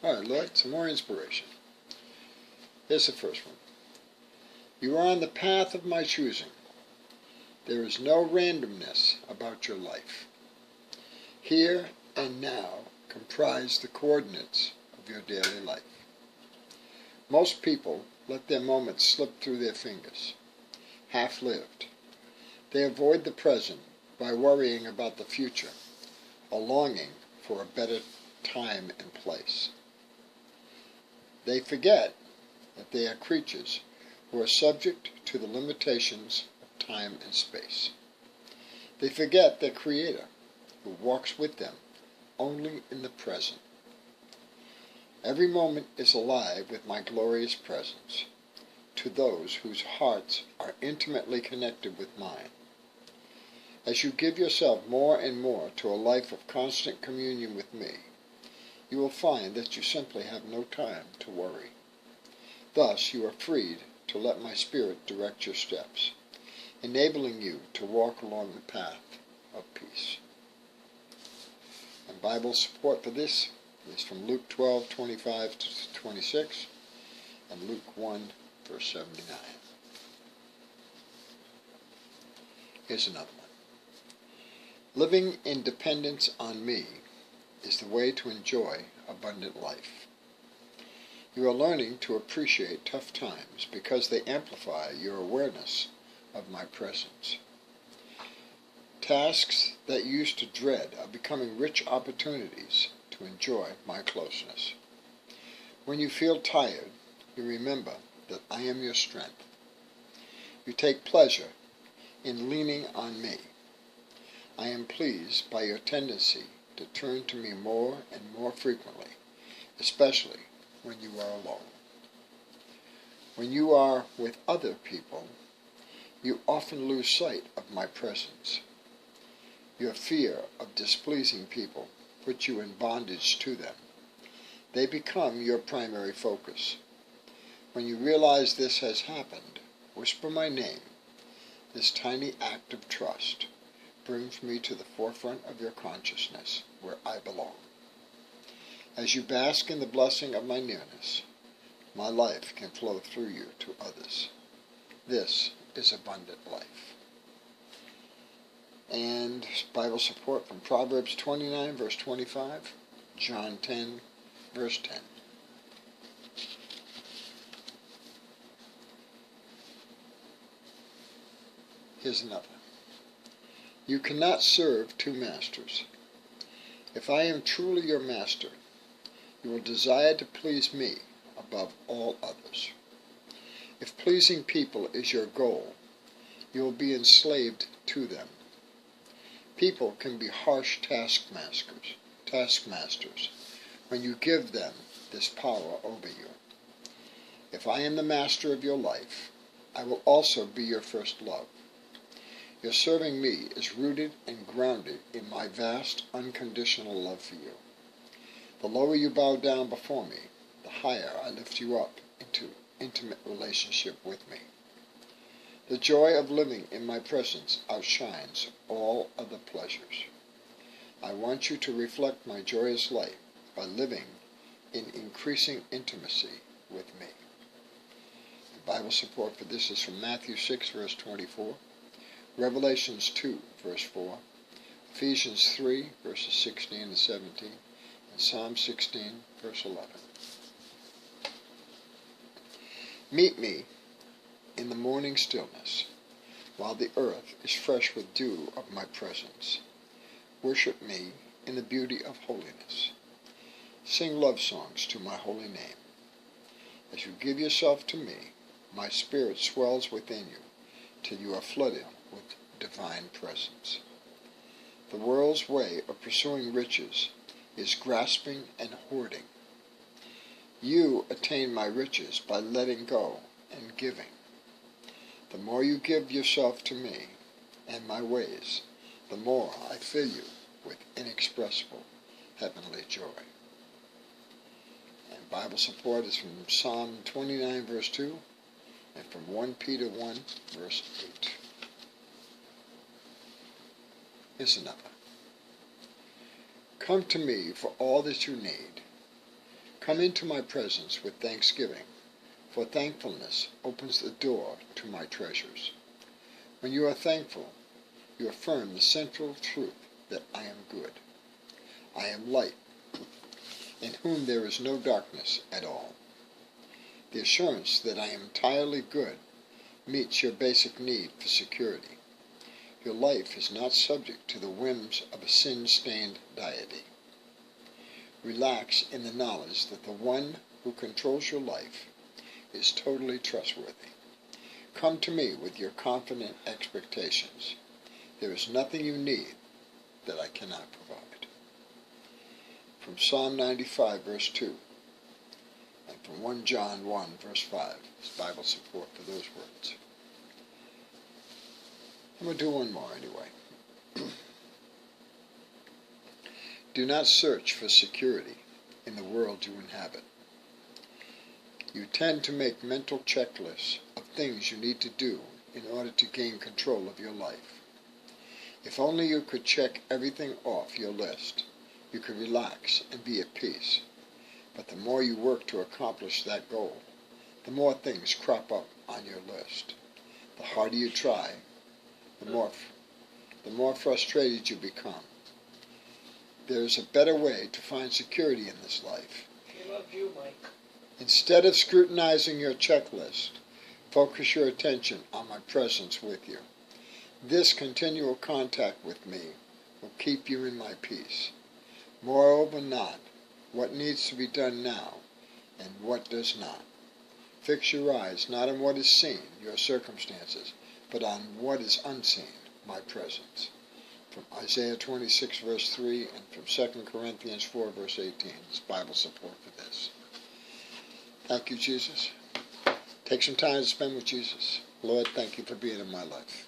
All right, Lloyd, some more inspiration. Here's the first one. You are on the path of my choosing. There is no randomness about your life. Here and now comprise the coordinates of your daily life. Most people let their moments slip through their fingers, half-lived. They avoid the present by worrying about the future or longing for a better time and place. They forget that they are creatures who are subject to the limitations of time and space. They forget their Creator, who walks with them only in the present. Every moment is alive with my glorious presence to those whose hearts are intimately connected with mine. As you give yourself more and more to a life of constant communion with me, you will find that you simply have no time to worry. Thus you are freed to let my Spirit direct your steps, enabling you to walk along the path of peace. And Bible support for this is from Luke 12:25-26 and Luke 1, verse 79. Here's another one. Living in dependence on me is the way to enjoy abundant life. You are learning to appreciate tough times because they amplify your awareness of my presence. Tasks that you used to dread are becoming rich opportunities to enjoy my closeness. When you feel tired, you remember that I am your strength. You take pleasure in leaning on me. I am pleased by your tendency to turn to me more and more frequently, especially when you are alone. When you are with other people, you often lose sight of my presence. Your fear of displeasing people puts you in bondage to them. They become your primary focus. When you realize this has happened, whisper my name. This tiny act of trust brings me to the forefront of your consciousness, where I belong. As you bask in the blessing of my nearness, my life can flow through you to others. This is abundant life. And Bible support from Proverbs 29, verse 25, John 10, verse 10. Here's another. You cannot serve two masters. If I am truly your master, you will desire to please me above all others. If pleasing people is your goal, you will be enslaved to them. People can be harsh taskmasters when you give them this power over you. If I am the master of your life, I will also be your first love. Your serving me is rooted and grounded in my vast, unconditional love for you. The lower you bow down before me, the higher I lift you up into intimate relationship with me. The joy of living in my presence outshines all other pleasures. I want you to reflect my joyous light by living in increasing intimacy with me. The Bible support for this is from Matthew 6, verse 24, Revelations 2, verse 4, Ephesians 3, verses 16 and 17, and Psalm 16, verse 11. Meet me in the morning stillness, while the earth is fresh with dew of my presence. Worship me in the beauty of holiness. Sing love songs to my holy name. As you give yourself to me, my spirit swells within you till you are flooded with divine presence. The world's way of pursuing riches is grasping and hoarding. You attain my riches by letting go and giving. The more you give yourself to me and my ways, the more I fill you with inexpressible heavenly joy. And Bible support is from Psalm 29, verse 2, and from 1 Peter 1, verse 8. Here's another. Come to me for all that you need. Come into my presence with thanksgiving, for thankfulness opens the door to my treasures. When you are thankful, you affirm the central truth that I am good. I am light, in whom there is no darkness at all. The assurance that I am entirely good meets your basic need for security. Your life is not subject to the whims of a sin-stained deity. Relax in the knowledge that the one who controls your life is totally trustworthy. Come to me with your confident expectations. There is nothing you need that I cannot provide. From Psalm 95, verse 2, and from 1 John 1, verse 5, is Bible support for those words. I'm going to do one more anyway. Do not search for security in the world you inhabit. You tend to make mental checklists of things you need to do in order to gain control of your life. If only you could check everything off your list, you could relax and be at peace. But the more you work to accomplish that goal, the more things crop up on your list. The harder you try, the more frustrated you become. There is a better way to find security in this life. He loves you, Mike. Instead of scrutinizing your checklist, focus your attention on my presence with you. This continual contact with me will keep you in my peace. Moreover not, what needs to be done now, and what does not. Fix your eyes not on what is seen, your circumstances, but on what is unseen, my presence. From Isaiah 26, verse 3, and from 2 Corinthians 4, verse 18. It's Bible support for this. Thank you, Jesus. Take some time to spend with Jesus. Lord, thank you for being in my life.